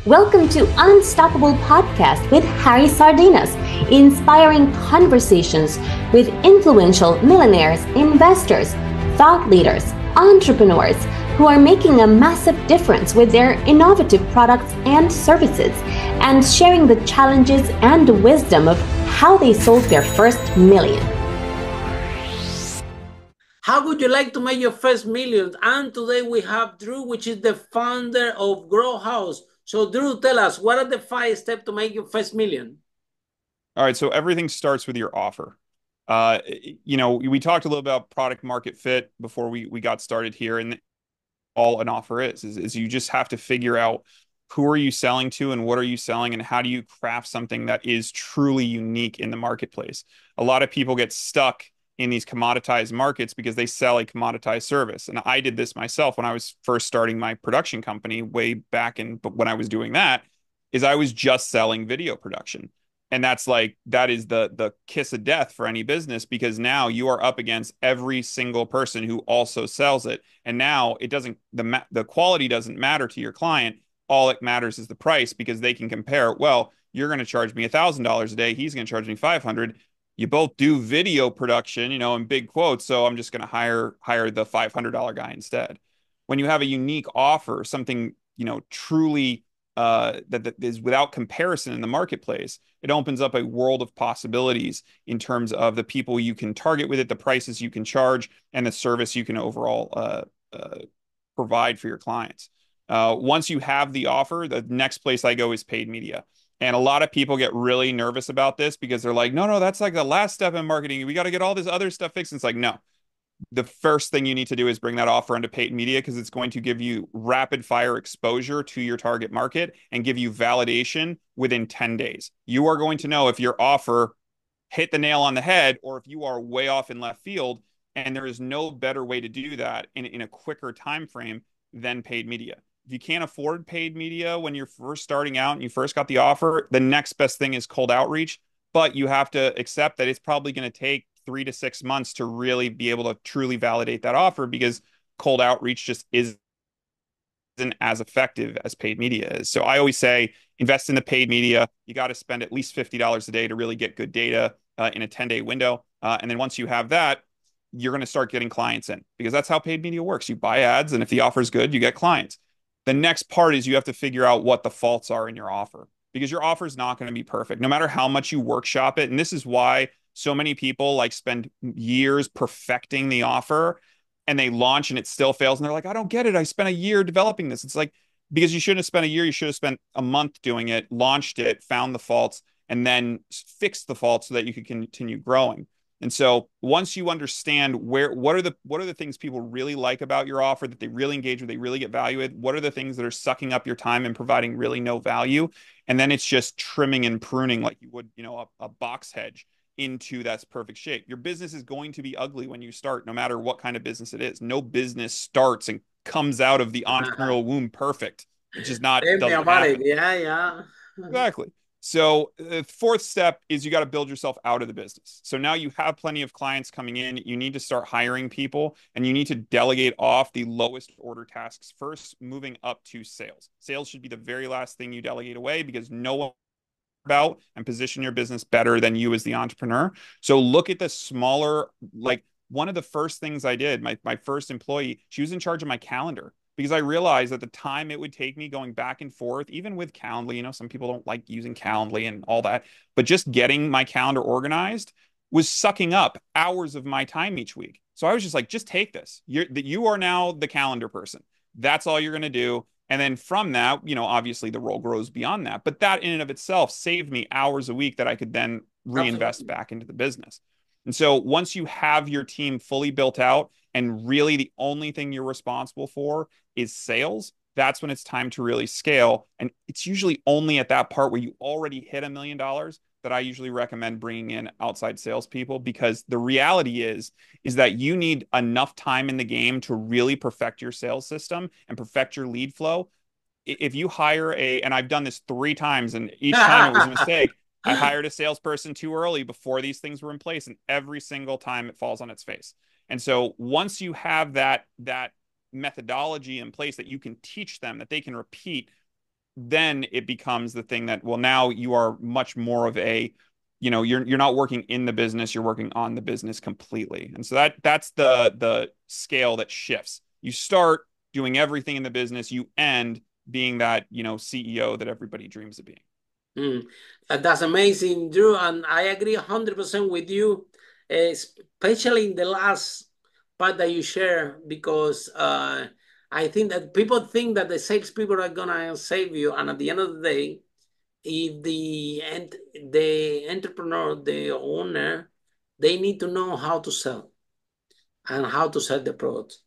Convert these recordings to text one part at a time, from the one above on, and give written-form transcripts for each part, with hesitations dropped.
Welcome to Unstoppable Podcast with Harry Sardinas, inspiring conversations with influential millionaires, investors, thought leaders, entrepreneurs who are making a massive difference with their innovative products and services, and sharing the challenges and wisdom of how they sold their first million. How would you like to make your first million? And today we have Drew, which is the founder of GrowHouse. So Drew, tell us, what are the 5 steps to make your first million? All right, so everything starts with your offer. We talked a little about product market fit before we got started here, and all an offer is you just have to figure out who are you selling to and what are you selling and how do you craft something that is truly unique in the marketplace. A lot of people get stuck in these commoditized markets because they sell a commoditized service. And I did this myself when I was first starting my production company way back but when I was doing that, is I was just selling video production. And that is the kiss of death for any business, because now you are up against every single person who also sells it. And now the quality doesn't matter to your client. All it matters is the price, because they can compare, well, you're going to charge me $1,000 a day. He's going to charge me 500. You both do video production, in big quotes. So I'm just going to hire the $500 guy instead. When you have a unique offer, something, truly that is without comparison in the marketplace, it opens up a world of possibilities in terms of the people you can target with it, the prices you can charge, and the service you can overall provide for your clients. Once you have the offer, the next place I go is paid media. And a lot of people get really nervous about this because they're like, no, that's like the last step in marketing. We got to get all this other stuff fixed. And it's like, no, the first thing you need to do is bring that offer into paid media, because it's going to give you rapid fire exposure to your target market and give you validation within 10 days. You are going to know if your offer hit the nail on the head or if you are way off in left field. And there is no better way to do that in a quicker time frame than paid media. If you can't afford paid media when you're first starting out and you first got the offer, the next best thing is cold outreach. But you have to accept that it's probably going to take 3 to 6 months to really be able to truly validate that offer, because cold outreach just isn't as effective as paid media is. So I always say, invest in the paid media. You got to spend at least $50 a day to really get good data in a 10-day window. And then once you have that, you're going to start getting clients in, because that's how paid media works. You buy ads, and if the offer is good, you get clients. The next part is you have to figure out what the faults are in your offer, because your offer is not going to be perfect, no matter how much you workshop it. And this is why so many people spend years perfecting the offer, and they launch and it still fails. And they're like, I don't get it. I spent a year developing this. It's like, because you shouldn't have spent a year. You should have spent a month doing it, launched it, found the faults, and then fixed the faults so that you could continue growing. And so once you understand what are the things people really like about your offer, that they really engage with, they really get value with, what are the things that are sucking up your time and providing really no value, and then it's just trimming and pruning like you would, a box hedge into that's perfect shape. Your business is going to be ugly when you start, no matter what kind of business it is. No business starts and comes out of the entrepreneurial womb perfect. It just Tell me doesn't about it. happen. Yeah. Exactly. So the fourth step is you got to build yourself out of the business. So now you have plenty of clients coming in. You need to start hiring people, and you need to delegate off the lowest order tasks first, moving up to sales. Sales should be the very last thing you delegate away, because no one about and position your business better than you as the entrepreneur. So look at the smaller, one of the first things I did, my first employee, she was in charge of my calendar, because I realized at the time it would take me going back and forth, even with Calendly. Some people don't like using Calendly and all that, but just getting my calendar organized was sucking up hours of my time each week. So I was just like, just take this. You are now the calendar person. That's all you're going to do. And then from that, obviously the role grows beyond that. But that in and of itself saved me hours a week that I could then reinvest Absolutely. back into the business. And so once you have your team fully built out, and really the only thing you're responsible for is sales, that's when it's time to really scale. And it's usually only at that part where you already hit $1 million that I usually recommend bringing in outside salespeople, because the reality is that you need enough time in the game to really perfect your sales system and perfect your lead flow. If you hire and I've done this 3 times, and each time it was a mistake. I hired a salesperson too early before these things were in place, and every single time it falls on its face. And so once you have that methodology in place that you can teach them, that they can repeat, then it becomes the thing that, well, now you are much more of a, you're not working in the business, you're working on the business completely. And so that's the scale that shifts. You start doing everything in the business, you end being that, CEO that everybody dreams of being. That's amazing, Drew, and I agree 100% with you, especially in the last part that you share, because I think that people think that the salespeople are gonna save you, and at the end of the day, if the entrepreneur, the owner, they need to know how to sell and how to sell the product.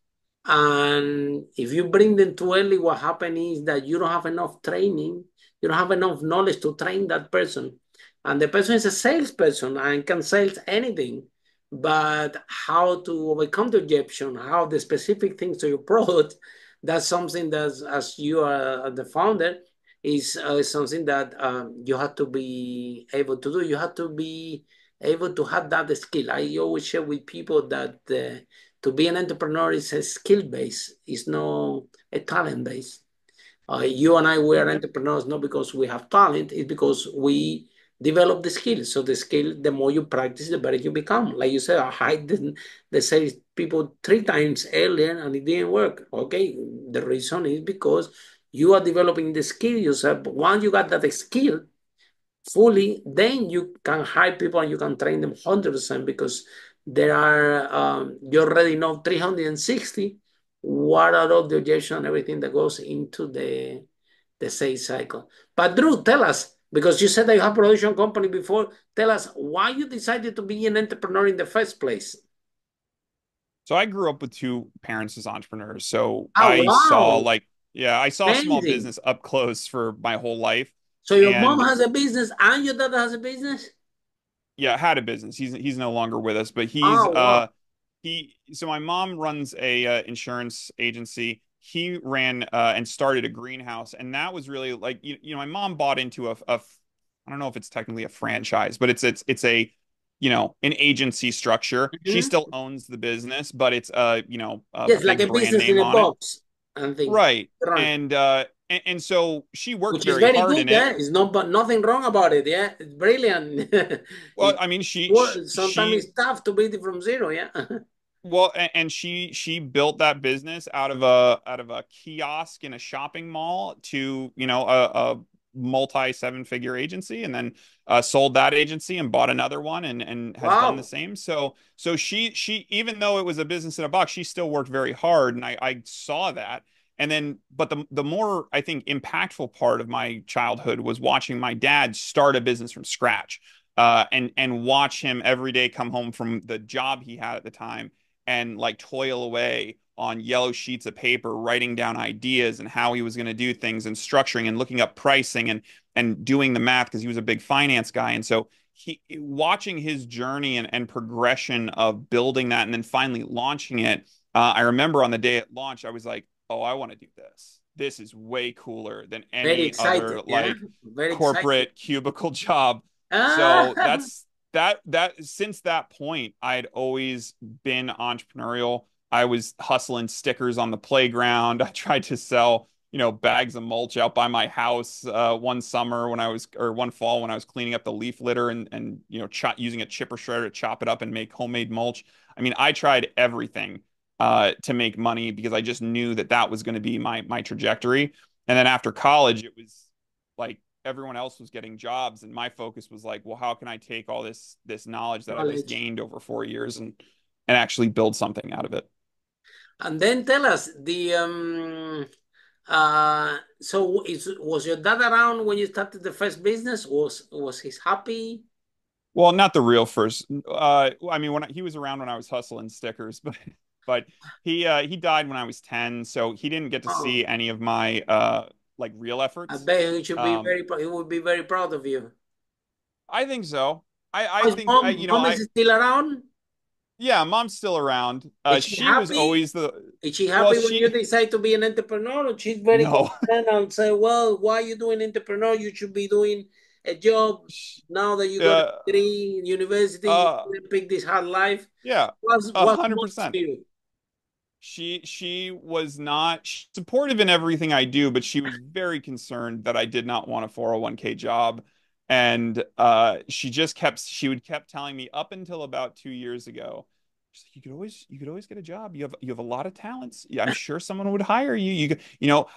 And if you bring them too early, what happens is that you don't have enough training, you don't have enough knowledge to train that person. And the person is a salesperson and can sell anything. But how to overcome the objection, how the specific things to your product, that's something that, as you are the founder, is something that you have to be able to do. You have to be able to have that skill. I always share with people that to be an entrepreneur is a skill base, it's not a talent base. You and I, we are entrepreneurs not because we have talent, it's because we develop the skill. So the skill, the more you practice, the better you become. Like you said, I hired the sales people 3 times earlier and it didn't work. Okay, the reason is because you are developing the skill yourself. But once you got that skill fully, then you can hire people and you can train them 100% because there are, you already know 360. What are all the objections and everything that goes into the sales cycle? But Drew, tell us, because you said that you have a production company before, tell us why you decided to be an entrepreneur in the first place. So I grew up with two parents as entrepreneurs. So Oh, wow. I saw small Amazing. business up close for my whole life. So your mom And has a business and your dad has a business? yeah, had a business. He's no longer with us, but Oh, wow. so my mom runs a insurance agency. He ran and started a greenhouse, and that was really like, my mom bought into I don't know if it's technically a franchise, but it's a, an agency structure. She Mhm. still owns the business, but it's a Yes, like a big brand business in name a on it. box and things. Right. Right. And so she worked Which is very very hard good, in it. yeah. It's not but nothing wrong about it, yeah. It's brilliant. Well, It I mean, sometimes it's tough to build it from zero, yeah. well, and she built that business out of a kiosk in a shopping mall to, a multi seven-figure agency, and then sold that agency and bought another one, and has done the Wow. same. So she even though it was a business in a box, she still worked very hard, and I saw that. And then, but the more, I think, impactful part of my childhood was watching my dad start a business from scratch, and watch him every day come home from the job he had at the time and like toil away on yellow sheets of paper, writing down ideas and how he was going to do things and structuring and looking up pricing and doing the math because he was a big finance guy. And so he watching his journey and progression of building that and then finally launching it. I remember on the day it launched, I was like, oh, I want to do this. This is way cooler than Very any other excited, yeah. like Very excited. corporate cubicle job. So Ah, that since that point, I had always been entrepreneurial. I was hustling stickers on the playground. I tried to sell, bags of mulch out by my house one summer or one fall when I was cleaning up the leaf litter and using a chipper shredder to chop it up and make homemade mulch. I mean, I tried everything to make money because I just knew that that was going to be my trajectory. And then after college, it was like everyone else was getting jobs, and my focus was like, well, how can I take all this knowledge that I just knowledge. gained over 4 years and actually build something out of it? And then tell us so was your dad around when you started the first business? Was he happy? Well, not the real first. I mean, he was around when I was hustling stickers, but he died when I was 10, so he didn't get to Oh, see any of my like real I efforts. bet he should be Um, he would be very proud of you. I think so. I How's think mom? Mom is still around? yeah, mom's still around. Is she She was happy? always the Is she well, happy when you she decide to be an entrepreneur? Or she's very no. concerned and say, well, why are you doing entrepreneur? You should be doing a job now that you got a Uh, degree in university. You uh, didn't pick this hard life. yeah, What's a hundred mom's percent. view? she was not supportive in everything I do, but she was very concerned that I did not want a 401k job. And she would kept telling me up until about 2 years ago, she's like, you could always get a job. You have a lot of talents. Yeah, I'm sure someone would hire you.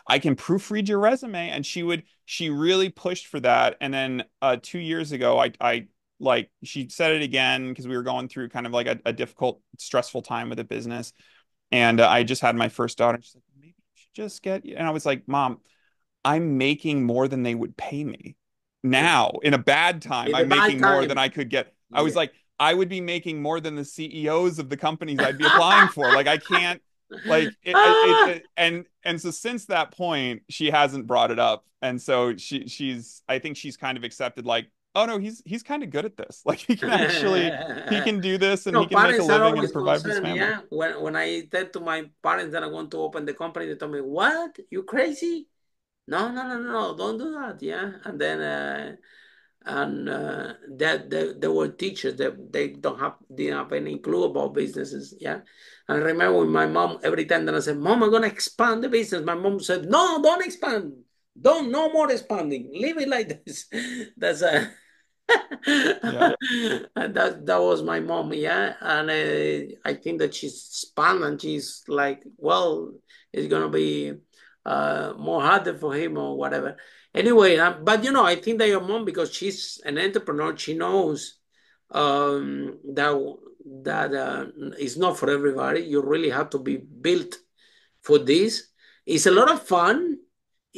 I can proofread your resume. And she really pushed for that. And then 2 years ago, I like she said it again because we were going through kind of like a difficult, stressful time with the business. And I just had my first daughter. She's like, maybe you should just get, and I was like, Mom, I'm making more than they would pay me. Now, in a bad time, In the I'm bad making more than time. I could get. I was Yeah. like, I would be making more than the CEOs of the companies I'd be applying for. Like, I can't, like, and so since that point, she hasn't brought it up. And so I think she's kind of accepted, like, oh no, he's kind of good at this. Like, he can do this and he can make a Parents are living always and provide for his concerned. family. Yeah. When I tell to my parents that I want to open the company, they told me, "What? You crazy? No, no, no, no, no, don't do that." Yeah. And then that they were teachers that they didn't have any clue about businesses. Yeah. And I remember with my mom, every time that I said, "Mom, I'm gonna expand the business," my mom said, "No, don't expand. Don't, no more expanding. Leave it like this." That's a Yeah. and that was my mom, yeah. And I think that she's Spanish and she's like, well, it's gonna be more harder for him or whatever. Anyway, but I think that your mom, because she's an entrepreneur, she knows that it's not for everybody. You really have to be built for this. It's a lot of fun.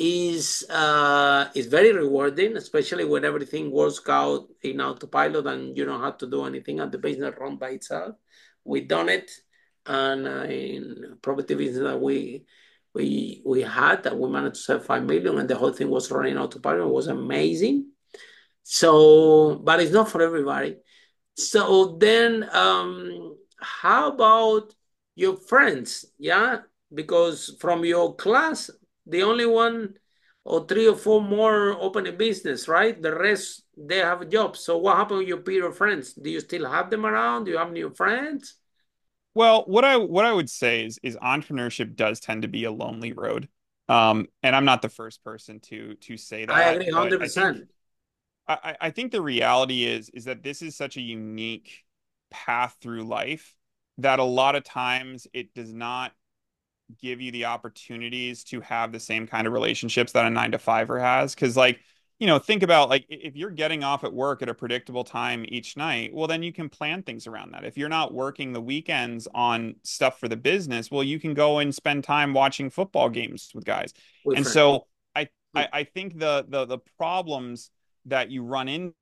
Is very rewarding, especially when everything works out in autopilot and you don't have to do anything and the business run by itself. We done it, and in property business that we had that we managed to sell 5 million, and the whole thing was running autopilot. It was amazing. So, but it's not for everybody. So then, how about your friends? Yeah, because from your class, the only one or three or four more open a business, right? The rest they have jobs. So what happened with your peer friends? Do you still have them around? Do you have new friends? Well, what I would say is entrepreneurship does tend to be a lonely road. And I'm not the first person to say I that, agree, but 100%. I think the reality is that this is such a unique path through life that a lot of times it does not give you the opportunities to have the same kind of relationships that a 9 to 5er has. Because, like, think about, like, if you're getting off at work at a predictable time each night, well, then you can plan things around that. If you're not working the weekends on stuff for the business, well, you can go and spend time watching football games with guys. With And friends. so I think the problems that you run into,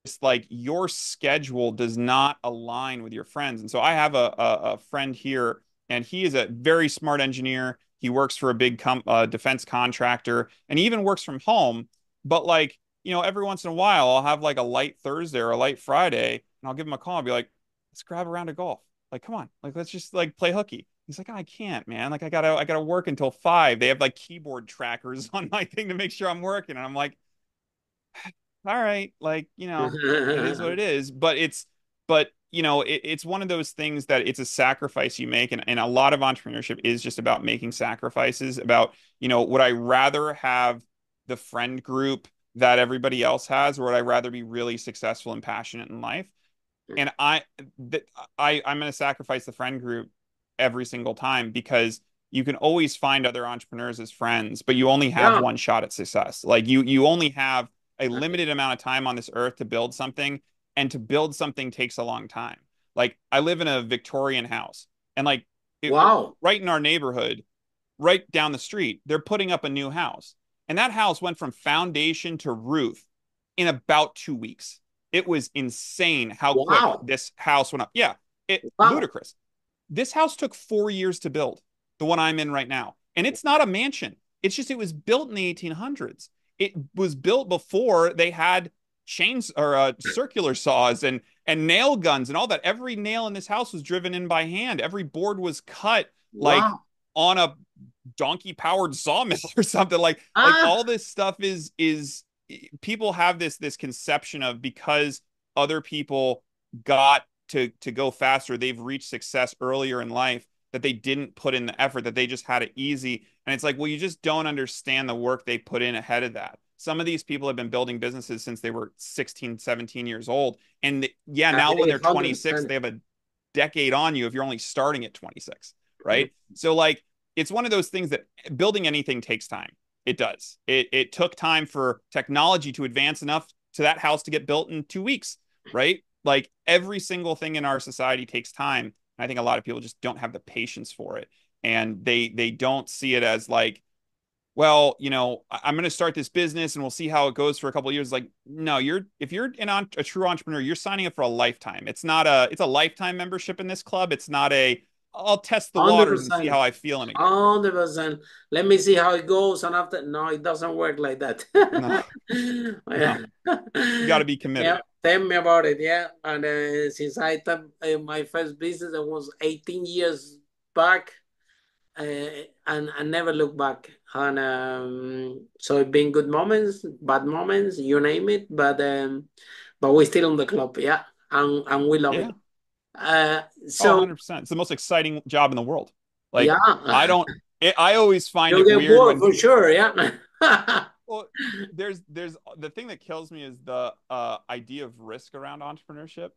it's like your schedule does not align with your friends. And so I have a friend here, and he is a very smart engineer. He works for a big defense contractor, and he even works from home. But, like, every once in a while, I'll have like a light Thursday or a light Friday, and I'll give him a call and be like, let's grab a round of golf. Like, come on, like, let's just like play hooky. He's like, I can't, man. Like, I gotta work until 5. They have like keyboard trackers on my thing to make sure I'm working. And I'm like, all right, like, it is what it is. But it's one of those things that it's a sacrifice you make. And a lot of entrepreneurship is just about making sacrifices about, would I rather have the friend group that everybody else has, or would I rather be really successful and passionate in life? And I'm going to sacrifice the friend group every single time, because you can always find other entrepreneurs as friends, but you only have Yeah. one shot at success. Like, you only have a limited amount of time on this earth to build something, and to build something takes a long time. Like, I live in a Victorian house, and like Wow. right in our neighborhood, right down the street, they're putting up a new house. And that house went from foundation to roof in about 2 weeks. It was insane how quick Wow. this house went up. Yeah, Wow. ludicrous. This house took 4 years to build, the one I'm in right now. And it's not a mansion. It's just, it was built in the 1800s. It was built before they had chains or circular saws and nail guns and all that. Every nail in this house was driven in by hand. Every board was cut like Wow. on a donkey powered sawmill or something. Like Ah. all this stuff is people have this conception of, because other people got to go faster, they've reached success earlier in life. that they didn't put in the effort, that they just had it easy. And it's like, well, you just don't understand the work they put in ahead of that. Some of these people have been building businesses since they were 16, 17 years old. And yeah, now when they're 26, 100%. they have a decade on you if you're only starting at 26, right? So like, it's one of those things that building anything takes time. It does. It took time for technology to advance enough to that house to get built in 2 weeks, right? Like every single thing in our society takes time. And I think a lot of people just don't have the patience for it. And they don't see it as like, well, you know, I'm going to start this business and we'll see how it goes for a couple of years. Like, no, if you're a true entrepreneur, you're signing up for a lifetime. It's a lifetime membership in this club. It's not I'll test the waters and see 100%. how I feel in a year. 100%. Let me see how it goes. And after, no, it doesn't work like that. No, no. You got to be committed. Yeah, tell me about it. Yeah. And since I started my first business, I was 18 years back. And I never look back. And so it's been good moments, bad moments, you name it. But we're still on the club, yeah, and we love Yeah. it. Oh, So 100%. It's the most exciting job in the world. Like, yeah, I always find you'll it get weird bored when for sure, yeah. well, there's the thing that kills me is the idea of risk around entrepreneurship.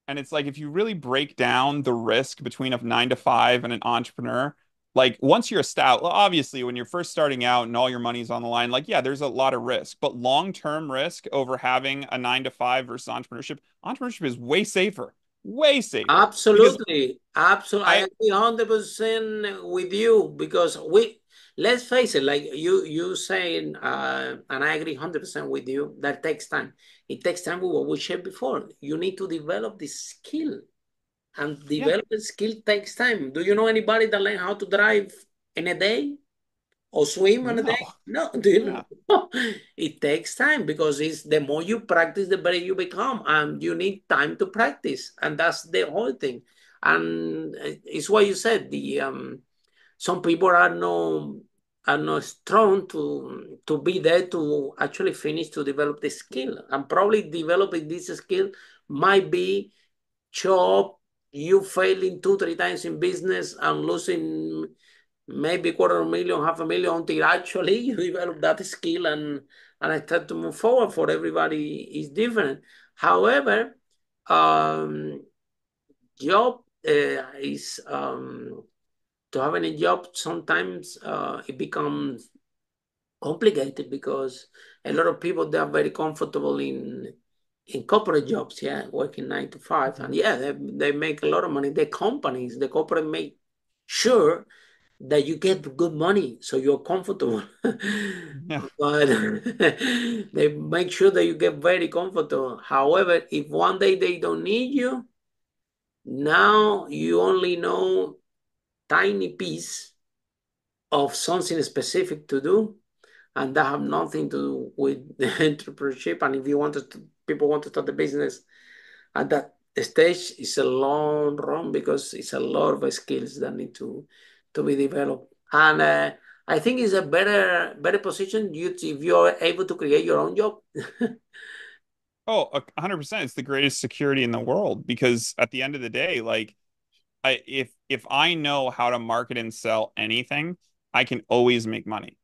And it's like if you really break down the risk between a 9 to 5 and an entrepreneur, like once you're established, well, obviously when you're first starting out and all your money's on the line, like yeah, there's a lot of risk, but long-term risk over having a 9 to 5 versus entrepreneurship is way safer. Because Absolutely, absolutely. I I agree 100% with you because let's face it, like you saying, and I agree 100% with you. That takes time. It takes time with what we shared before. You need to develop the skill, and yeah, develop the skill takes time. Do you know anybody that learn how to drive in a day? Or swim on a day? no. No, do you Yeah. know? It takes time because it's the more you practice, the better you become, and you need time to practice, and that's the whole thing. And it's what you said. The some people are not strong to be there to actually finish to develop the skill, and probably developing this skill might be job you failing 2 3 times in business and losing maybe 250,000, 500,000 until actually you develop that skill and I start to move forward. For everybody is different. However, um, job is to have any job sometimes it becomes complicated because a lot of people they are very comfortable in corporate jobs, yeah, working 9 to 5, and Mhm. yeah, they make a lot of money. The corporate make sure that you get good money so you're comfortable. Yeah. But they make sure that you get very comfortable. However, if one day they don't need you, now you only know tiny piece of something specific to do, and that have nothing to do with the entrepreneurship. And if you want to, people want to start the business at that stage, it's a long run because it's a lot of skills that need to be developed. And I think it's a better position you if you're able to create your own job. Oh, 100%. It's the greatest security in the world because at the end of the day, like if I know how to market and sell anything, I can always make money.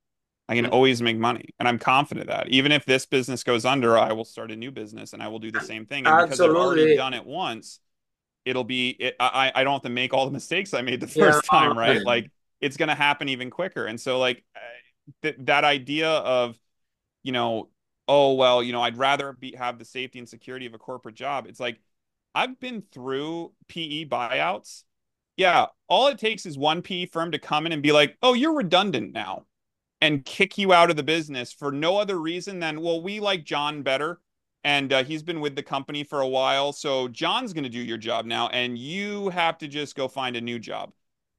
I can always make money. And I'm confident that even if this business goes under, I will start a new business and I will do the same thing. And because I've already Absolutely. done it once, I don't have to make all the mistakes I made the Yeah. first time, right? Like it's going to happen even quicker. And so like that idea of, you know, oh well, you know, I'd rather have the safety and security of a corporate job. It's like I've been through PE buyouts. Yeah, all it takes is one PE firm to come in and be like, "Oh, you're redundant now." And kick you out of the business for no other reason than, well, we like John better. And he's been with the company for a while. So John's going to do your job now. And you have to just go find a new job.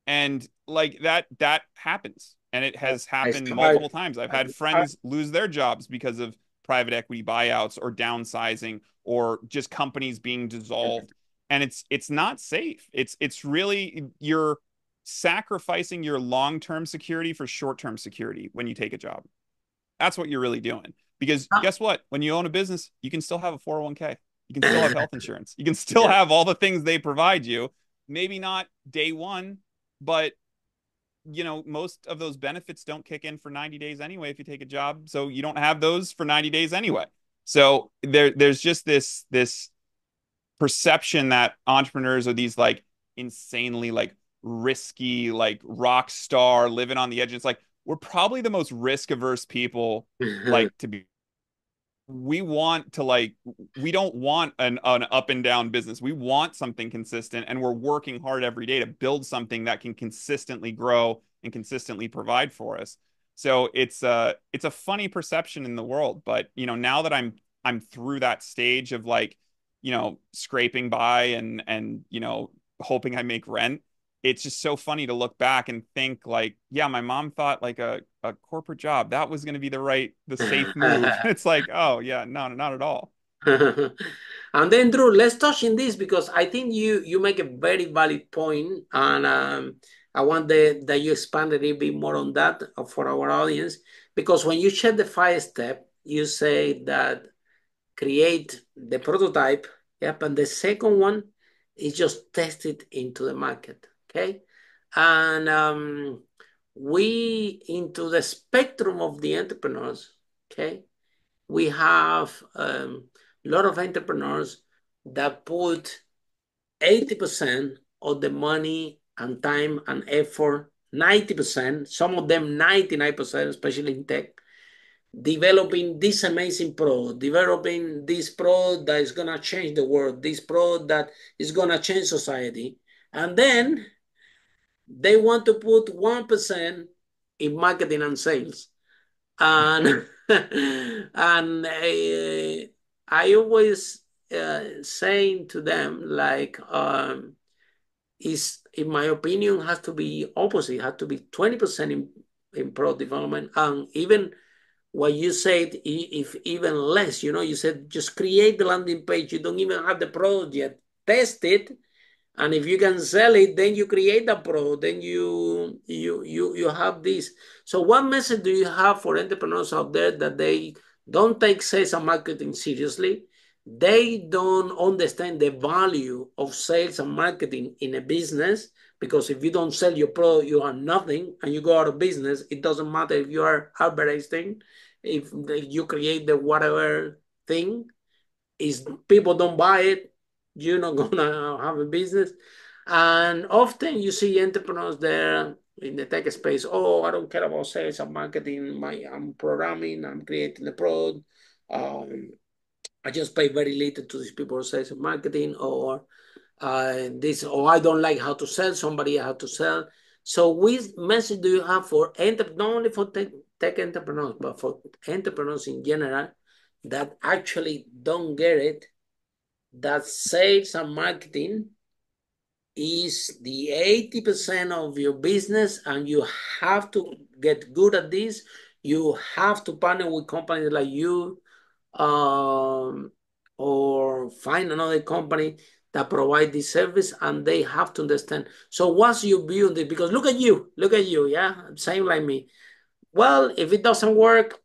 And like that happens. And it has I happened start. multiple times. I've had friends lose their jobs because of private equity buyouts or downsizing or just companies being dissolved. And it's not safe. It's really you're sacrificing your long-term security for short-term security when you take a job. That's what you're really doing. Because guess what? When you own a business, you can still have a 401k. You can still have health insurance. You can still Yeah. have all the things they provide you. Maybe not day one, but most of those benefits don't kick in for 90 days anyway if you take a job. So you don't have those for 90 days anyway. So there's just this perception that entrepreneurs are these like insanely like risky, like rock star living on the edge. It's like we're probably the most risk averse people like to be. We want to like we don't want an up and down business. We want something consistent, and we're working hard every day to build something that can consistently grow and consistently provide for us. So it's a funny perception in the world, but now that I'm through that stage of like scraping by and hoping I make rent, it's just so funny to look back and think like, yeah, my mom thought like a corporate job, that was going to be the safe move. It's like, oh yeah, no, not at all. And then Drew, let's touch in this because I think you make a very valid point, and I want that you expand a little bit more on that for our audience, because when you share the 5 step, you say that create the prototype, yep, and the second one is just test it into the market, okay? And we, into the spectrum of the entrepreneurs, okay, we have a lot of entrepreneurs that put 80% of the money and time and effort, 90%, some of them 99%, especially in tech, developing this amazing product, developing this product that is going to change the world, this product that is going to change society. And then they want to put 1% in marketing and sales. And, and I always saying to them, like, in my opinion, has to be opposite, has to be 20% in product development. And even what you said, if even less, you said just create the landing page. You don't even have the product yet. Test it, and if you can sell it, then you create a product. Then you have this. So, what message do you have for entrepreneurs out there that they don't take sales and marketing seriously? They don't understand the value of sales and marketing in a business, because if you don't sell your product, you are nothing, and you go out of business. It doesn't matter if you are advertising, if you create the whatever thing, is people don't buy it, you're not gonna have a business. And often you see entrepreneurs there in the tech space. Oh, I don't care about sales and marketing. I'm programming. I'm creating the product. I just pay very little to these people who sales and marketing, or or I don't like how to sell. Somebody how to sell. So, which message do you have for not only for tech entrepreneurs, but for entrepreneurs in general that actually don't get it, that sales and marketing is the 80% of your business, and you have to get good at this. You have to partner with companies like you, or find another company that provide this service, and they have to understand. So what's your view on this? Because look at you, yeah, same like me. Well, if it doesn't work,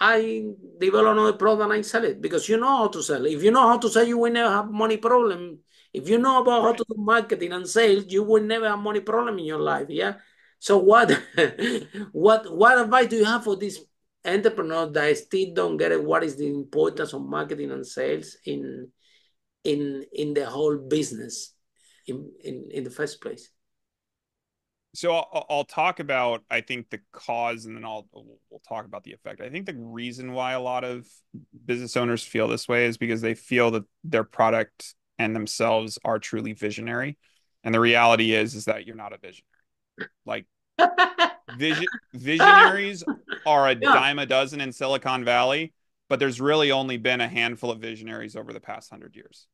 I develop another product and I sell it, because you know how to sell. If you know how to sell, you will never have money problem. If you know about how to do marketing and sales, you will never have money problem in your life. Yeah. So what what advice do you have for this entrepreneur that still don't get it? What is the importance of marketing and sales in the whole business in the first place? So I'll talk about, I think, the cause, and then we'll talk about the effect. I think the reason why a lot of business owners feel this way is because they feel that their product and themselves are truly visionary, and the reality is that you're not a visionary. Like visionaries are a dime a dozen in Silicon Valley, but there's really only been a handful of visionaries over the past 100 years.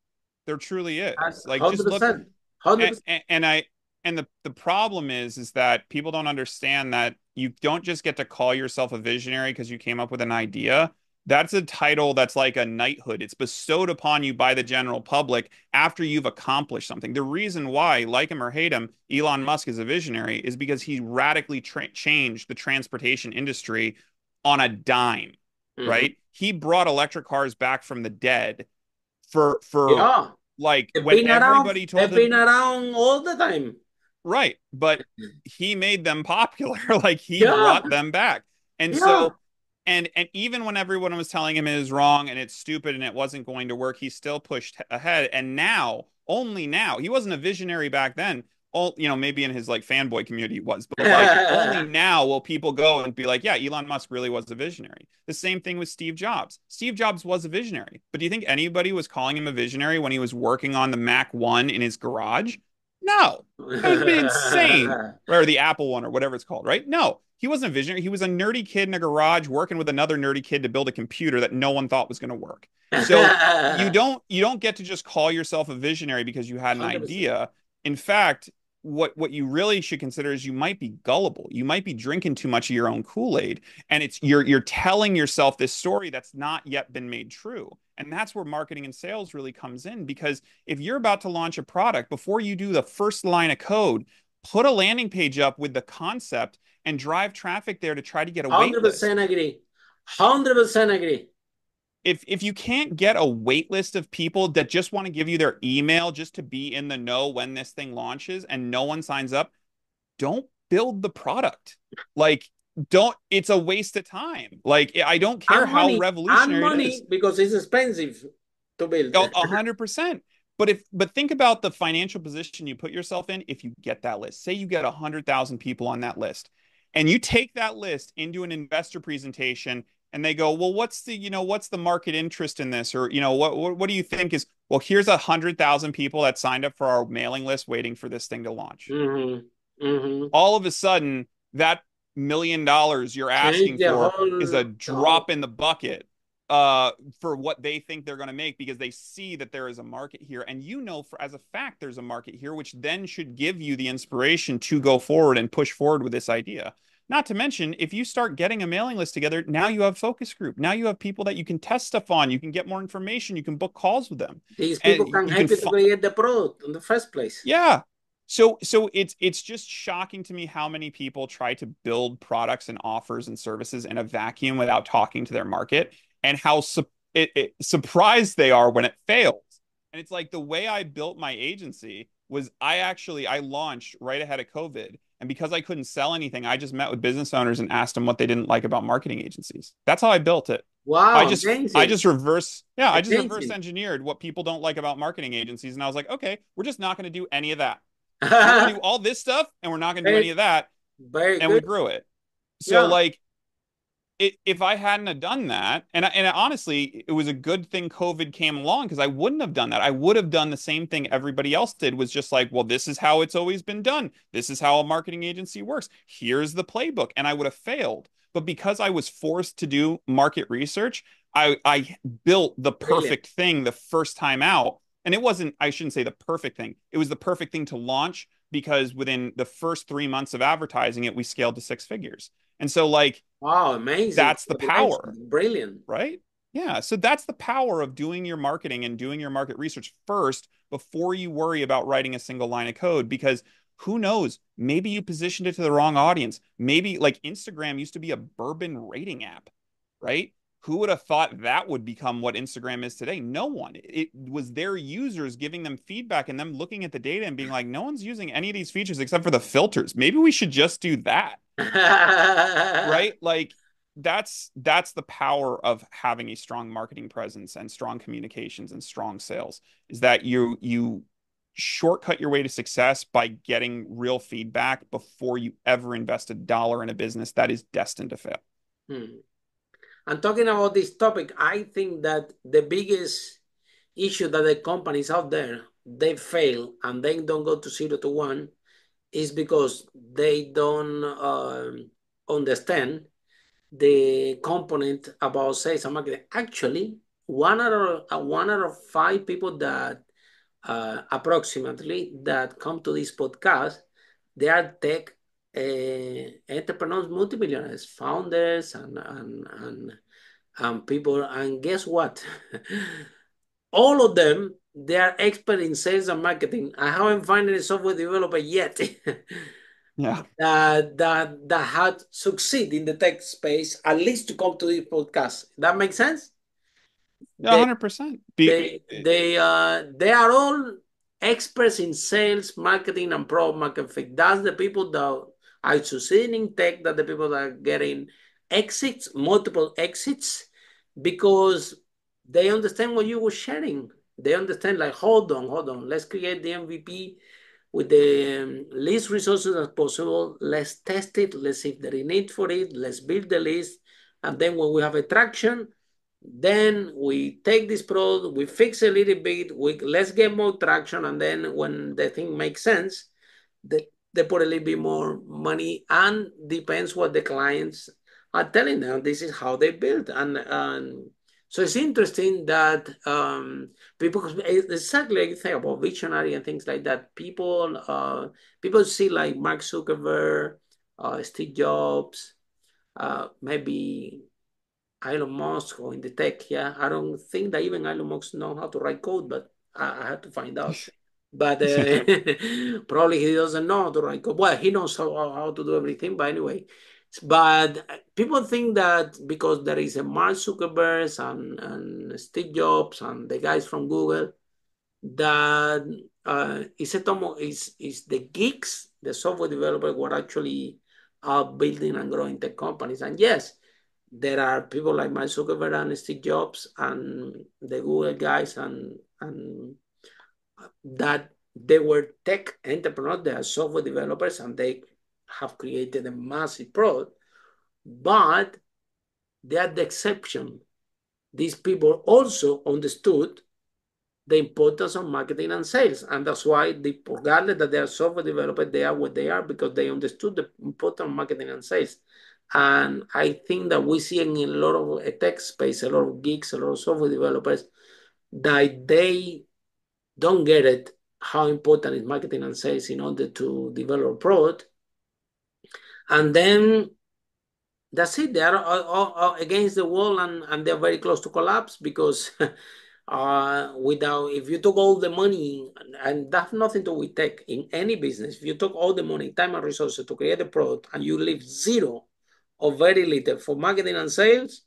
There truly is. Like, just look, 100%. And the problem is that people don't understand that you don't just get to call yourself a visionary because you came up with an idea. That's a title that's like a knighthood. It's bestowed upon you by the general public after you've accomplished something. The reason why, like him or hate him, Elon Musk is a visionary is because he radically changed the transportation industry on a dime, right? He brought electric cars back from the dead for Yeah. like when everybody told him. They've been around all the time. Right. But he made them popular. Like he Yeah, brought them back. And yeah. so and even when everyone was telling him it was wrong and it's stupid and it wasn't going to work, he still pushed ahead. And now, only now, he wasn't a visionary back then. All, maybe in his like fanboy community he was, but like only now will people go and be like, yeah, Elon Musk really was a visionary. The same thing with Steve Jobs. Steve Jobs was a visionary, but do you think anybody was calling him a visionary when he was working on the Mac 1 in his garage? No, that would be insane. Or the Apple one or whatever it's called, right? No, he wasn't a visionary. He was a nerdy kid in a garage working with another nerdy kid to build a computer that no one thought was going to work. So you don't get to just call yourself a visionary because you had an 100%. idea. In fact, what you really should consider is you might be gullible. You might be drinking too much of your own Kool-Aid, and it's you're telling yourself this story that's not yet been made true. And that's where marketing and sales really comes in, because if you're about to launch a product, before you do the first line of code, put a landing page up with the concept and drive traffic there to try to get a wait list. 100% agree. 100% agree. If you can't get a wait list of people that just want to give you their email just to be in the know when this thing launches and no one signs up, don't build the product. Like, don't, it's a waste of time. Like, I don't care how And revolutionary it money is. because it's expensive to build. 100%. But think about the financial position you put yourself in if you get that list. Say you get 100,000 people on that list, and you take that list into an investor presentation, and they go, well, what's the market interest in this? Or, what do you think is, well, here's 100,000 people that signed up for our mailing list waiting for this thing to launch. Mm-hmm. Mm-hmm. All of a sudden, that $1 million you're Change asking the for is a whole, drop in the bucket for what they think they're going to make, because they see that there is a market here. And as a fact, there's a market here, which then should give you the inspiration to go forward and push forward with this idea. Not to mention, if you start getting a mailing list together, now you have focus group. Now you have people that you can test stuff on. You can get more information. You can book calls with them. these And people can you can help you to create the product in the first place. yeah. So it's just shocking to me how many people try to build products and offers and services in a vacuum without talking to their market, and how surprised they are when it fails. And it's like, the way I built my agency was I launched right ahead of COVID. And because I couldn't sell anything, I just met with business owners and asked them what they didn't like about marketing agencies. That's how I built it. I Wow, just I amazing. just reverse yeah, I just reverse Amazing. engineered what people don't like about marketing agencies. And I was like, okay, we're just not going to do any of that. We're going to do all this stuff and we're not going to do any very, of that. very And we good. grew it. So Yeah. like, if I hadn't have done that, and honestly, it was a good thing COVID came along, because I wouldn't have done that. I would have done the same thing everybody else did, was just like, well, this is how it's always been done. This is how a marketing agency works. Here's the playbook. And I would have failed. But because I was forced to do market research, I built the Brilliant. perfect thing the first time out. And it wasn't, I shouldn't say the perfect thing. It was the perfect thing to launch, because within the first 3 months of advertising it, we scaled to 6 figures. And so like, Wow, amazing. that's the power, Congratulations. Brilliant. right? Yeah. So that's the power of doing your marketing and doing your market research first before you worry about writing a single line of code. Because who knows? Maybe you positioned it to the wrong audience. Maybe, like, Instagram used to be a bourbon rating app, right? Who would have thought that would become what Instagram is today? No one. It was their users giving them feedback and them looking at the data and being like, no one's using any of these features except for the filters. Maybe we should just do that. Right? Like, that's the power of having a strong marketing presence and strong communications and strong sales, is that you shortcut your way to success by getting real feedback before you ever invest $1 in a business that is destined to fail. And talking about this topic, I think that the biggest issue that the companies out there, they fail and then don't go to 0 to 1, is because they don't understand the component about sales and marketing. Actually, one out of 5 people that approximately that come to this podcast, they are tech entrepreneurs, multimillionaires, founders, and people. And guess what? All of them, they are expert in sales and marketing. I haven't found any software developer yet Yeah. that had succeed in the tech space, at least to come to this podcast. That makes sense? Yeah, 100%. They are all experts in sales, marketing, and product market fit. That's the people that are succeeding in tech, that the people that are getting exits, multiple exits, because they understand what you were sharing. They understand, like, hold on, let's create the MVP with the least resources as possible. Let's test it. Let's see if there is need for it. Let's build the list. And then when we have a traction, then we take this product, we fix a little bit, let's get more traction. And then when the thing makes sense, they put a little bit more money, and depends what the clients are telling them. This is how they build. And so it's interesting that people, exactly like you think about visionary and things like that. People see like Mark Zuckerberg, Steve Jobs, maybe Elon Musk, or in the tech. Yeah, I don't think that even Elon Musk knows how to write code, but I had to find out. But probably he doesn't know how to write code. Well, he knows how to do everything, but anyway. But people think that because there is a Mark Zuckerberg and Steve Jobs and the guys from Google, that is the geeks, the software developers, who are actually building and growing tech companies. And yes, there are people like Mark Zuckerberg and Steve Jobs and the Google guys, and that they were tech entrepreneurs, they are software developers, and they have created a massive product, but they are the exception. These people also understood the importance of marketing and sales, and that's why, regardless that they are software developers, they are what they are, because they understood the importance of marketing and sales. And I think that we see in a lot of tech space, a lot of geeks, a lot of software developers, that they don't get it, how important is marketing and sales in order to develop a product. And then that's it. They are all against the wall, and they're very close to collapse, because if you took all the money, and that's nothing to do with tech, in any business, if you took all the money, time, and resources to create a product, and you leave zero or very little for marketing and sales,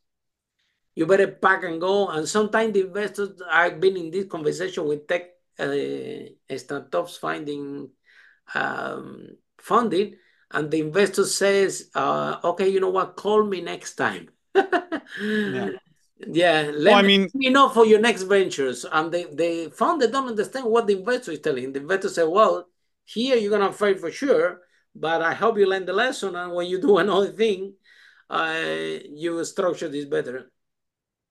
you better pack and go. And sometimes the investors, I've been in this conversation with tech startups finding funding, and the investor says, okay, you know what, call me next time. Yeah. Yeah, Well, let me know for your next ventures. And the founder don't understand what the investor is telling. The investor say, well, here you're gonna fail for sure, but I hope you learn the lesson, and when you do another thing, you will structure this better.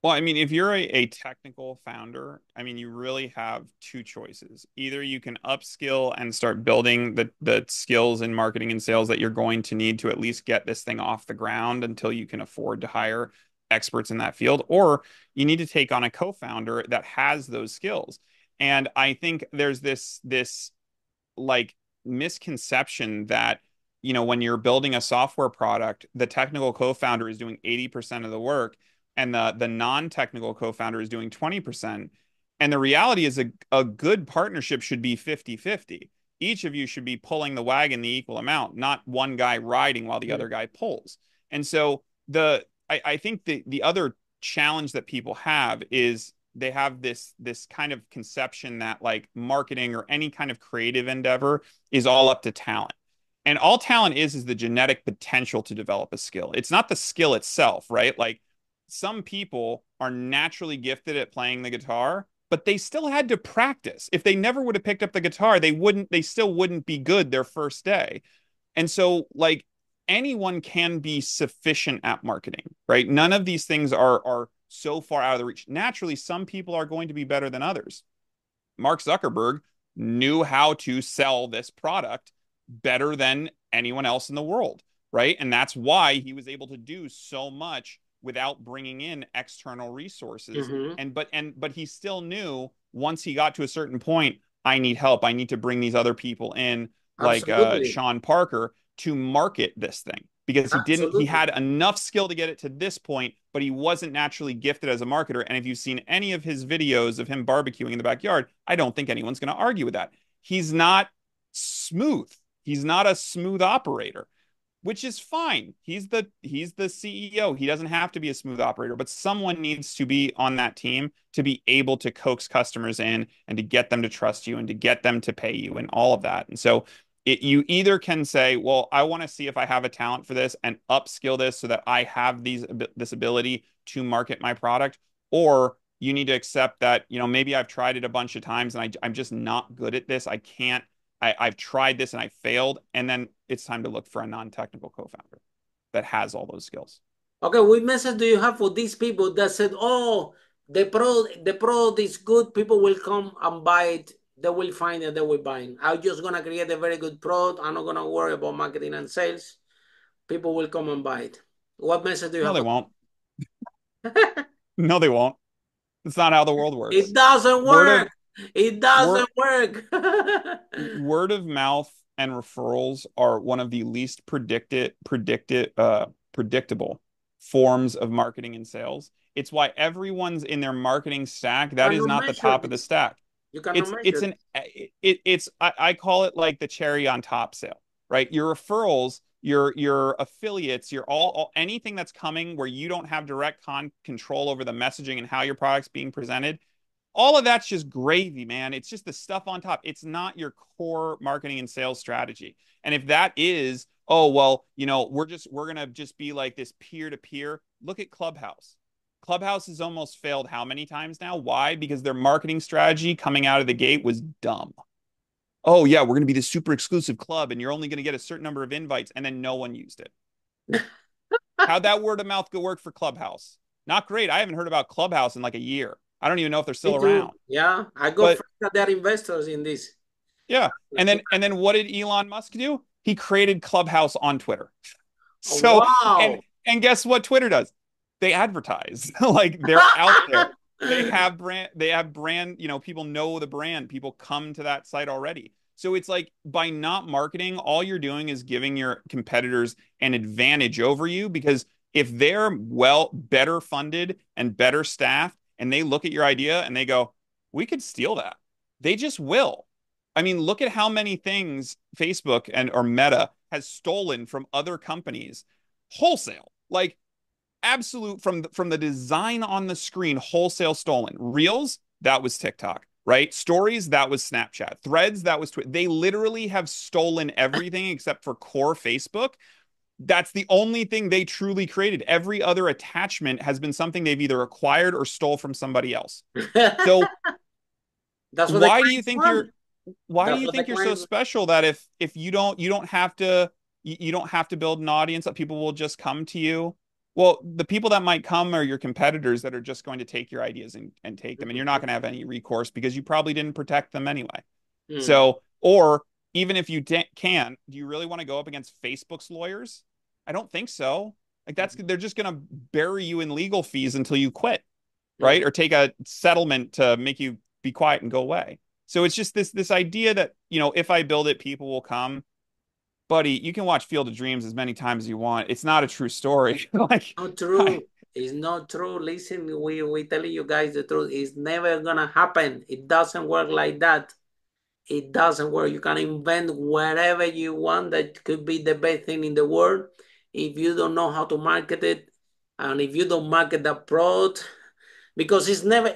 Well, I mean, if you're a technical founder, I mean, you really have two choices. Either you can upskill and start building the skills in marketing and sales that you're going to need to at least get this thing off the ground until you can afford to hire experts in that field, or you need to take on a co-founder that has those skills. And I think there's this like misconception that, when you're building a software product, the technical co-founder is doing 80% of the work, and the non-technical co-founder is doing 20%. And the reality is a good partnership should be 50-50. Each of you should be pulling the wagon the equal amount, not one guy riding while the other guy pulls. And so I think the other challenge that people have is they have this kind of conception that, like, marketing or any kind of creative endeavor is all up to talent. And all talent is the genetic potential to develop a skill. It's not the skill itself, right? Like, some people are naturally gifted at playing the guitar, but they still had to practice. If they never would have picked up the guitar, they still wouldn't be good their first day. And so, like, anyone can be sufficient at marketing, right? None of these things are so far out of the reach. Naturally, some people are going to be better than others. Mark Zuckerberg knew how to sell this product better than anyone else in the world, right? And that's why he was able to do so much without bringing in external resources. But he still knew, once he got to a certain point, I need help. I need to bring these other people in, like Sean Parker, to market this thing, because he had enough skill to get it to this point, but he wasn't naturally gifted as a marketer. And if you've seen any of his videos of him barbecuing in the backyard, I don't think anyone's going to argue with that. He's not smooth. He's not a smooth operator. which is fine. He's the CEO. He doesn't have to be a smooth operator, but someone needs to be on that team to be able to coax customers in and to get them to trust you and to get them to pay you and all of that. And so you either can say, well, I want to see if I have a talent for this and upskill this so that I have this ability to market my product, or you need to accept that, maybe I've tried it a bunch of times and I'm just not good at this. I've tried this and I failed. And then it's time to look for a non-technical co-founder that has all those skills. Okay, what message do you have for these people that said, oh, the product is good, people will come and buy it, they will find it, they will buy it. I'm just gonna create a very good product. I'm not gonna worry about marketing and sales. People will come and buy it. What message do you No, have? they won't. No, they won't. It's not how the world works. It doesn't work. It doesn't work. Word of mouth and referrals are one of the least predictable forms of marketing and sales. It's why everyone's in their marketing stack. That is not the top of the stack. You cannot measure. I call it like the cherry on top sale, right? Your referrals, your affiliates, your all anything that's coming where you don't have direct control over the messaging and how your product's being presented. All of that's just gravy, man. It's just the stuff on top. It's not your core marketing and sales strategy. And if that is, oh, well, we're going to just be like this peer-to-peer. Look at Clubhouse. Clubhouse has almost failed how many times now? Why? Because their marketing strategy coming out of the gate was dumb. Oh, yeah, we're going to be this super exclusive club and you're only going to get a certain number of invites. And then no one used it. How'd that word of mouth go work for Clubhouse? Not great. I haven't heard about Clubhouse in like a year. I don't even know if they're still around. Yeah, I got friends that they're investors in this. Yeah. And then what did Elon Musk do? He created Clubhouse on Twitter. So wow. and guess what Twitter does? They advertise. Like they're out there. They have brand, people know the brand. People come to that site already. So it's like by not marketing, all you're doing is giving your competitors an advantage over you, because if they're better funded and better staffed, and they look at your idea and they go, we could steal that. They just will. I mean, look at how many things Facebook or Meta has stolen from other companies wholesale, like absolute from the design on the screen, wholesale stolen. Reels, that was TikTok, right? Stories, that was Snapchat. Threads, that was Twitter. They literally have stolen everything except for core Facebook. That's the only thing they truly created. Every other attachment has been something they've either acquired or stole from somebody else. So that's what why do you think you're so special that if you don't have to build an audience, that people will just come to you? Well, the people that might come are your competitors that are just going to take your ideas and take them, and you're not going to have any recourse because you probably didn't protect them anyway. So, or even if you do you really want to go up against Facebook's lawyers? I don't think so. Like they're just going to bury you in legal fees until you quit, right? Or take a settlement to make you be quiet and go away. So it's just this idea that, if I build it, people will come. Buddy, you can watch Field of Dreams as many times as you want. It's not a true story. Like, not true. It's not true. Listen, we telling you guys the truth. It's never gonna happen. It doesn't work like that. It doesn't work. You can invent whatever you want that could be the best thing in the world. If you don't know how to market it, and if you don't market the product, because it's never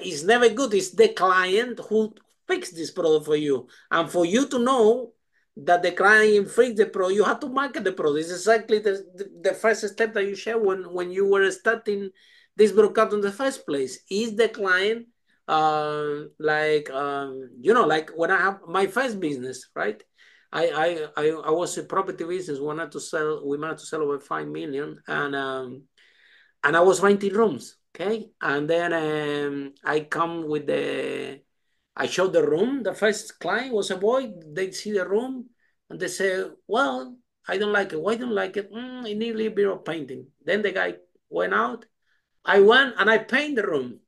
good. It's the client who fixed this product for you. And for you to know that the client fixed the product, you have to market the product. It's exactly the first step that you share when you were starting this broadcast in the first place. Is the client like when I have my first business, right? I was a property business. We managed to sell over 5 million, and I was renting rooms. Okay, and then I showed the room. The first client was a boy. They see the room and they say, "Well, I don't like it. Why don't you like it? It needs a little bit of painting." Then the guy went out. I went and I painted the room.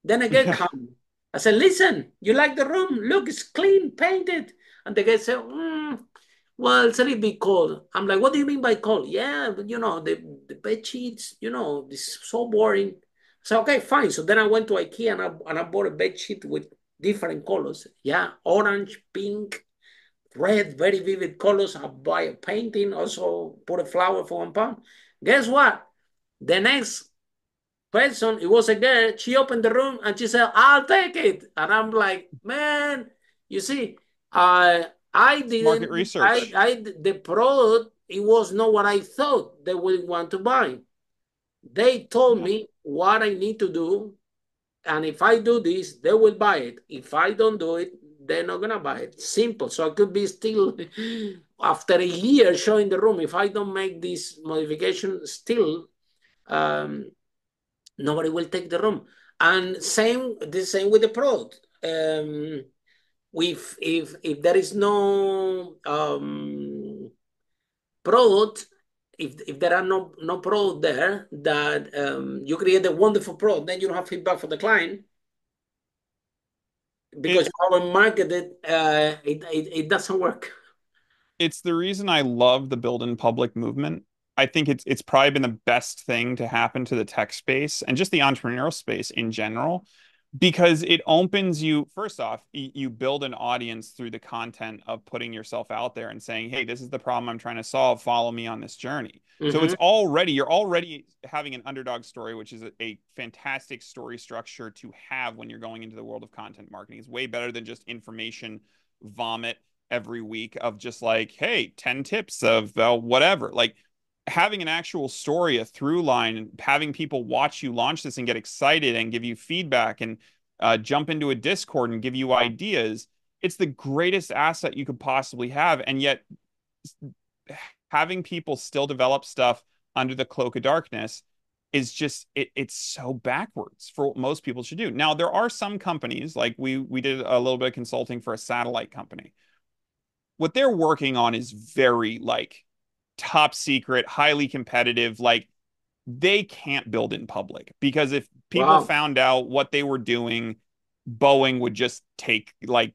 Then again come. I said, "Listen, you like the room? Look, it's clean, painted." And the guy said, "Well, it's a little bit cold." I'm like, "What do you mean by cold?" "Yeah, but the bed sheets, it's so boring." So okay, fine. So then I went to IKEA and I bought a bed sheet with different colors. Yeah, orange, pink, red, very vivid colors. I buy a painting, also put a flower for £1. Guess what? The next person, it was a girl, she opened the room and she said, I'll take it. And I'm like, man, you see, I Market didn't, research. the product, it was not what I thought they would want to buy. They told me what I need to do. And if I do this, they will buy it. If I don't do it, they're not going to buy it. Simple. So I could be still, after a year showing the room, if I don't make this modification, still, nobody will take the room. And the same with the product. If there is no product, if there are no product there, that you create a wonderful product, then you don't have feedback for the client because you haven't marketed. It doesn't work. It's the reason I love the build in public movement. I think it's probably been the best thing to happen to the tech space and just the entrepreneurial space in general, because it opens you, first off, you build an audience through the content of putting yourself out there and saying, hey, this is the problem I'm trying to solve. Follow me on this journey. So Mm-hmm. you're already having an underdog story, which is a fantastic story structure to have when you're going into the world of content marketing. It's way better than just information vomit every week of just like, hey, 10 tips of whatever. Like having an actual story, a through line, and having people watch you launch this and get excited and give you feedback and jump into a Discord and give you ideas. It's the greatest asset you could possibly have. And yet having people still develop stuff under the cloak of darkness is just it's so backwards for what most people should do. Now, there are some companies, like we did a little bit of consulting for a satellite company. What they're working on is very like top secret, highly competitive. Like they can't build in public because if people Wow. found out what they were doing, Boeing would just take like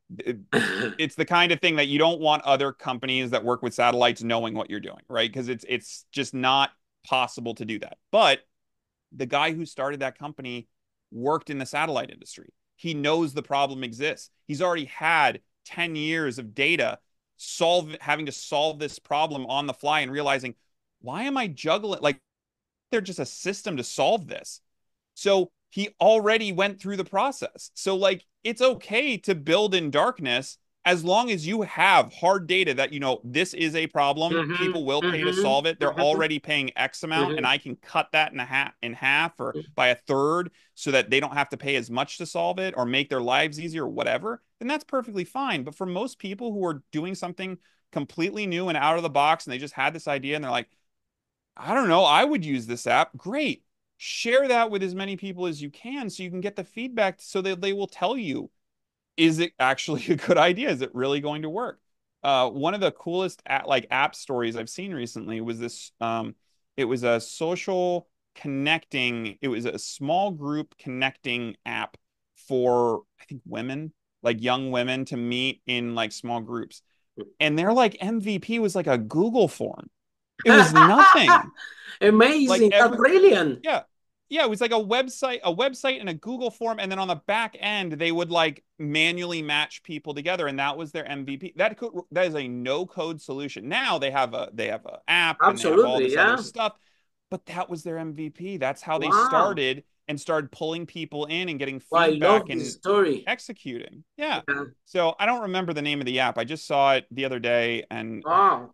it's the kind of thing that you don't want other companies that work with satellites knowing what you're doing, right? Because it's just not possible to do that. But the guy who started that company worked in the satellite industry. He knows the problem exists. He's already had 10 years of data having to solve this problem on the fly and realizing, why am I juggling? Like, they're just a system to solve this. So he already went through the process. So, like, it's okay to build in darkness as long as you have hard data that, this is a problem. Mm-hmm. People will pay to Mm-hmm. solve it. They're Mm-hmm. already paying X amount, and Mm-hmm. I can cut that in half or by a third so that they don't have to pay as much to solve it or make their lives easier or whatever, then that's perfectly fine. But for most people who are doing something completely new and out of the box and they just had this idea and they're like, I don't know, I would use this app. Great. Share that with as many people as you can so you can get the feedback so that they will tell you, is it actually a good idea? Is it really going to work? One of the coolest app stories I've seen recently was this. It was a social connecting. It was a small group connecting app for, I think, women, like young women, to meet in like small groups. And their like MVP was like a Google form. It was nothing. Like Amazing. That's every brilliant. yeah. Yeah, it was like a website and a Google form, and then on the back end they would like manually match people together, and that was their MVP. That is a no-code solution. Now they have a app and they have all Absolutely. this other Yeah. stuff, but that was their MVP. That's how they Wow. started pulling people in and getting Well, I feedback love this and story. executing. Yeah. Yeah. So I don't remember the name of the app. I just saw it the other day, and Wow.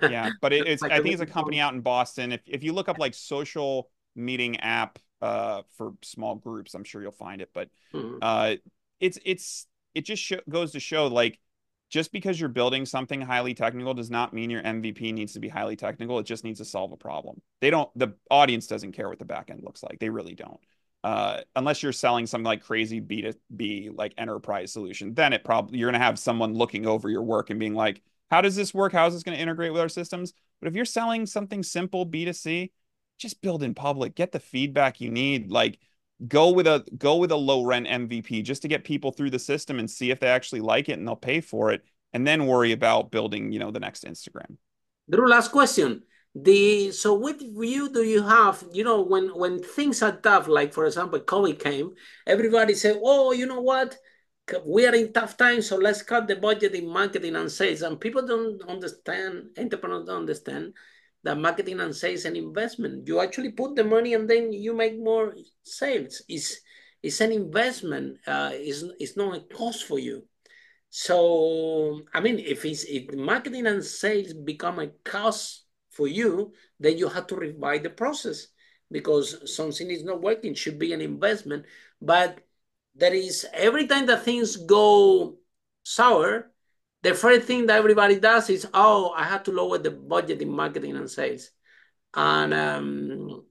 yeah, but it's Like I a think it's a big company phone. out in Boston. If you look up like social meeting app for small groups, I'm sure you'll find it. But Mhm. uh it just goes to show, like, just because you're building something highly technical does not mean your MVP needs to be highly technical. It just needs to solve a problem. The audience doesn't care what the back end looks like. They really don't. Unless you're selling something like crazy B2B like enterprise solution, then you're gonna have someone looking over your work and being like, how does this work? How is this going to integrate with our systems? But if you're selling something simple B2C, just build in public, get the feedback you need. Like go with a low rent MVP just to get people through the system and see if they actually like it and they'll pay for it. And then worry about building, the next Instagram. Drew, last question. So what view do you have, when things are tough, like for example, COVID came, everybody said, oh, you know what? we are in tough times, so let's cut the budget in marketing and sales. And people don't understand, entrepreneurs don't understand that marketing and sales and investment. You actually put the money and then you make more sales. It's an investment. It's not a cost for you. So I mean, if marketing and sales become a cost for you, then you have to revise the process because something is not working. It should be an investment, but there is every time that things go sour, the first thing that everybody does is, oh, I have to lower the budget in marketing and sales, and I'm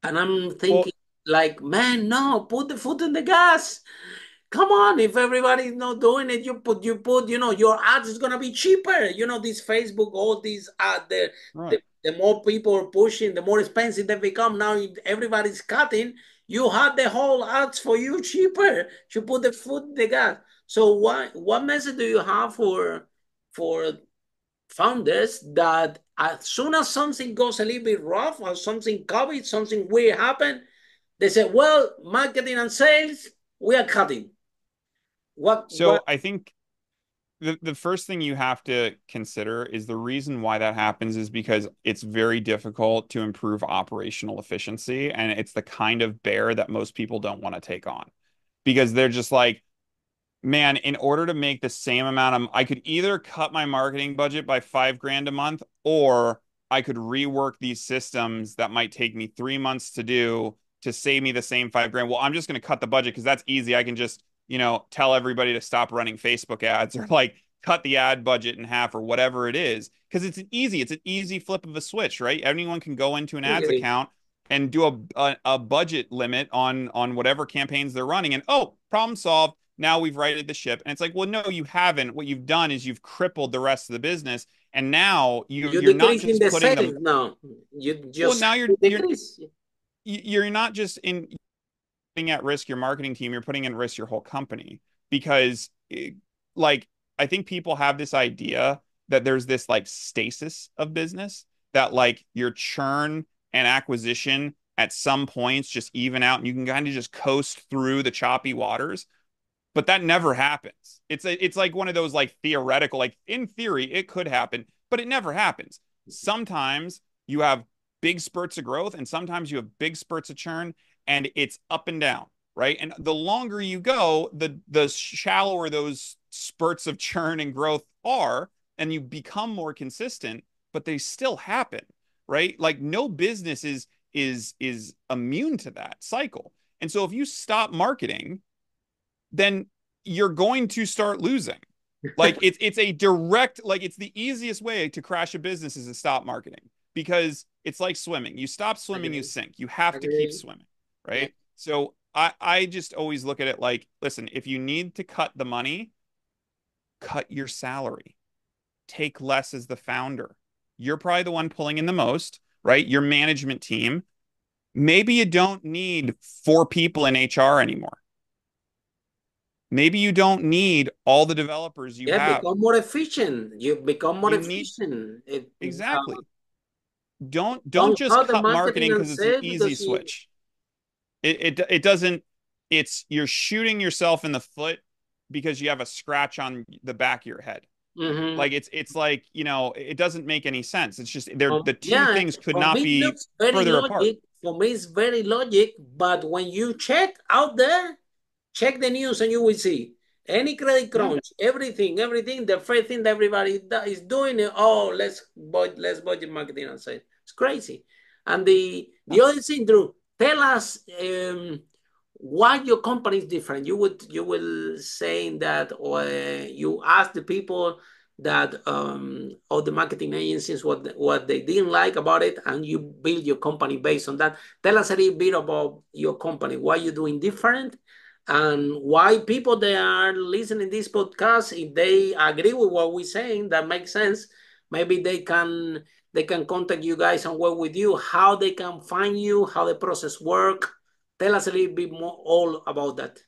Well, thinking like, man, no, put the foot in the gas. Come on, if everybody's not doing it, your ads is gonna be cheaper. This Facebook, all these right. the more people are pushing, the more expensive they become. Now everybody's cutting. You have the whole ads for you cheaper. You put the foot in the gas. So what message do you have for founders that as soon as something goes a little bit rough or something COVID, something weird happen, they say, well, marketing and sales, we are cutting. What So I think the first thing you have to consider is the reason why that happens is because it's very difficult to improve operational efficiency, and it's the kind of bear that most people don't want to take on because they're just like, man, in order to make the same amount of, I could either cut my marketing budget by 5 grand a month, or I could rework these systems that might take me 3 months to do to save me the same 5 grand. Well, I'm just going to cut the budget because that's easy. I can just, tell everybody to stop running Facebook ads or like cut the ad budget in half or whatever it is. Because it's an easy flip of a switch, right? Anyone can go into an ads account and do a budget limit on whatever campaigns they're running. And oh, problem solved. Now we've righted the ship. And it's like, well, no, you haven't. What you've done is you've crippled the rest of the business. And now you're you're not decreasing just the putting sales them. now. You Well, just now decrease. you're not just putting at risk your marketing team, you're putting at risk your whole company because like I think people have this idea that there's this like stasis of business that like your churn and acquisition at some points just even out and you can kind of just coast through the choppy waters, but that never happens. It's like one of those like theoretical, like in theory it could happen, but it never happens. Sometimes you have big spurts of growth and sometimes you have big spurts of churn, and it's up and down, right? And the longer you go, the shallower those spurts of churn and growth are, and you become more consistent, but they still happen, right? Like no business is immune to that cycle. And so if you stop marketing, then you're going to start losing. Like it's a direct, like it's the easiest way to crash a business is to stop marketing because it's like swimming. You stop swimming, you Agree. sink. You have to keep Agree. swimming, Yeah. right? So I just always look at it like, listen, if you need to cut the money, cut your salary. Take less as the founder. You're probably the one pulling in the most, right? Your management team. Maybe you don't need 4 people in HR anymore. Maybe you don't need all the developers you Yeah, have. become more efficient. You become more You need efficient. exactly. Don't Don't just cut the cut marketing marketing and because it's an sales easy because you. switch. It doesn't, it's you're shooting yourself in the foot because you have a scratch on the back of your head. Mm-hmm. Like it's like, it doesn't make any sense. It's just the two Yeah, things could for me not it be looks very further apart. logic. For me, it's very logic. But when you check out there, check the news and you will see any credit Yeah. crunch, everything. The first thing that everybody is doing is, oh, let's budget marketing and sales. It's crazy. And the other thing, Drew, tell us why your company is different. You will saying that, or you ask the people that all the marketing agencies what they didn't like about it, and you build your company based on that. Tell us a little bit about your company, why you're doing different, and why people that are listening this podcast, if they agree with what we're saying, that makes sense. Maybe they can contact you guys and work with you. How they can find you, how the process work. Tell us a little bit more all about that.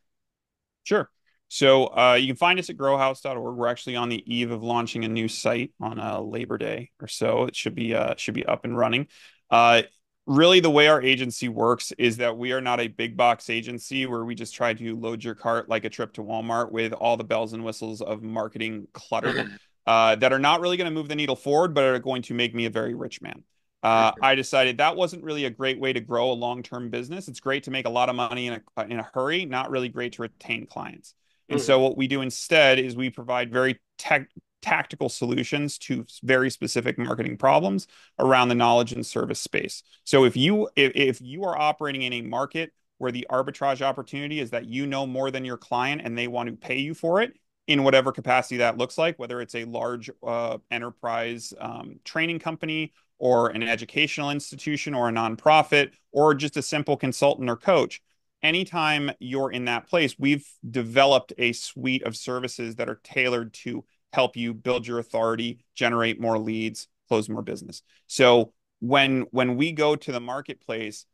Sure. So you can find us at growhouse.org. We're actually on the eve of launching a new site on Labor Day or so. It should be up and running. Uh, Really, the way our agency works is that we are not a big box agency where we just try to load your cart like a trip to Walmart with all the bells and whistles of marketing clutter that are not really going to move the needle forward, but are going to make me a very rich man. I decided that wasn't really a great way to grow a long-term business. It's great to make a lot of money in a hurry, not really great to retain clients. And so what we do instead is we provide very tactical solutions to very specific marketing problems around the knowledge and service space. So if you are operating in a market where the arbitrage opportunity is that you know more than your client and they want to pay you for it in whatever capacity that looks like, whether it's a large enterprise training company or an educational institution or a nonprofit or just a simple consultant or coach, anytime you're in that place, we've developed a suite of services that are tailored to help you build your authority, generate more leads, close more business. So when we go to the marketplace,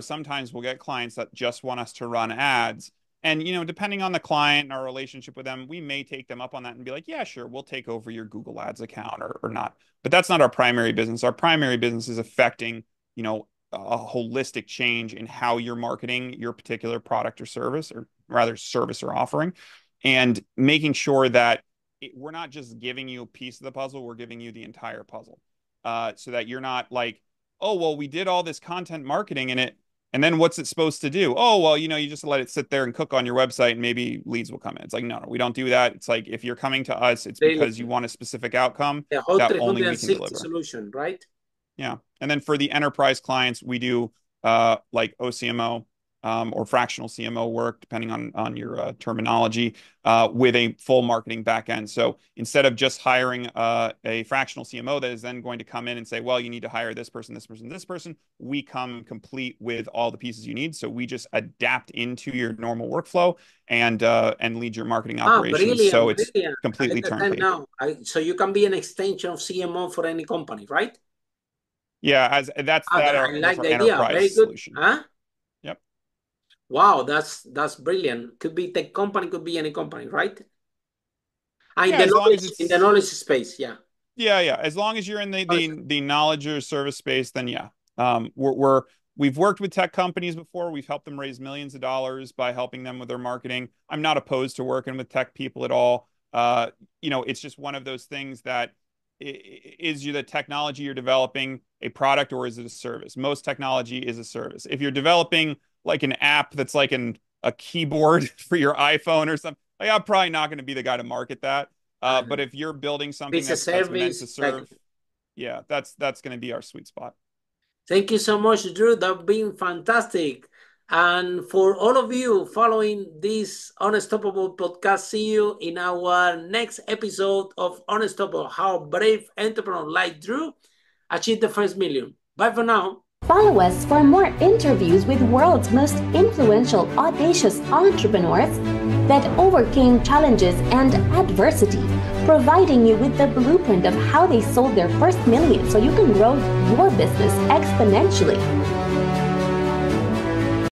sometimes we'll get clients that just want us to run ads. And, depending on the client and our relationship with them, we may take them up on that and be like, yeah, sure, we'll take over your Google Ads account or not. But that's not our primary business. Our primary business is affecting, a holistic change in how you're marketing your particular product or service, or rather service or offering, and making sure that we're not just giving you a piece of the puzzle, we're giving you the entire puzzle. So that you're not like, oh, well, we did all this content marketing in it, and then what's it supposed to do? Oh, well, you just let it sit there and cook on your website and maybe leads will come in. It's like, no, we don't do that. It's like, if you're coming to us, it's because you want a specific outcome that only we can deliver. Solution, right? Yeah. And then for the enterprise clients, we do like OCMO or fractional CMO work, depending on your terminology, with a full marketing backend. So instead of just hiring a fractional CMO that is then going to come in and say, well, you need to hire this person, this person, this person, we come complete with all the pieces you need. So we just adapt into your normal workflow and lead your marketing operations. Brilliant, so it's completely turnkey. So you can be an extension of CMO for any company, right? Yeah, that's our enterprise solution. Huh? Yep. Wow, that's brilliant. Could be tech company, could be any company, right? In the knowledge space, yeah. Yeah. As long as you're in the knowledge or service space, then yeah. We've worked with tech companies before. We've helped them raise millions of dollars by helping them with their marketing. I'm not opposed to working with tech people at all. It's just one of those things that is the technology you're developing a product or is it a service? Most technology is a service. If you're developing like an app that's like a keyboard for your iPhone or something, I'm probably not going to be the guy to market that. But if you're building something that's meant to serve, yeah, that's going to be our sweet spot. Thank you so much, Drew. That's been fantastic. And for all of you following this Unstoppable podcast, see you in our next episode of Unstoppable, how brave entrepreneur like Drew achieved the first million. Bye for now. Follow us for more interviews with world's most influential, audacious entrepreneurs that overcame challenges and adversity, providing you with the blueprint of how they sold their first million so you can grow your business exponentially.